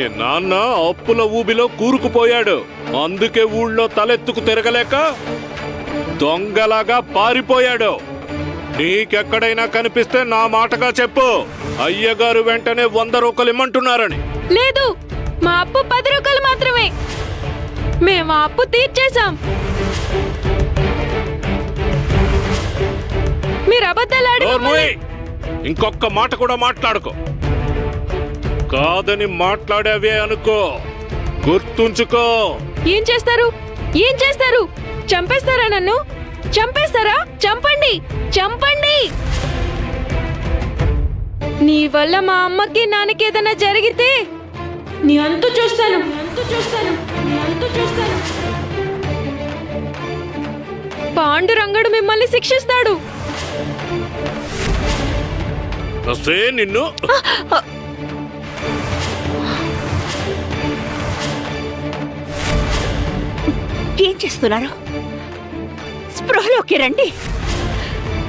నాన్న అప్పుల ఊబిలో కూరుకుపోయాడు. అందుకే ఊళ్ళో తలెత్తుకు తిరగలేక దొంగలాగా పారిపోయాడు. నీకెక్కడైనా కనిపిస్తే నా మాటగా చెప్పు. అయ్యగారు వెంటనే 100 రూపాయలు ఇమ్మంటున్నారని. లేదు, మా అప్పు 10 రూపాయలు మాత్రమే. మేము ఆ అప్పు తీర్చేశాం. మీరు అబద్ధాలు నోర్మూయ్! ఇంకొక్క మాట కూడా మాట్లాడుకో. కాదని మాట్లాడేవే అనుకో, గుర్తుంచుకో. ఏం చేస్తారు? ఏం చేస్తారు? చంపేస్తారా నన్ను? చంపేస్తారా? చంపండి, చంపండి. నీ వల్ల మా అమ్మకి నాన్నకి ఏదైనా జరిగితే నీ అంతు చూస్తాను. పాండురంగడు మిమ్మల్ని శిక్షిస్తాడు. అసే నిన్ను ఏం చేస్తున్నారు? స్పృహలోకి రండి.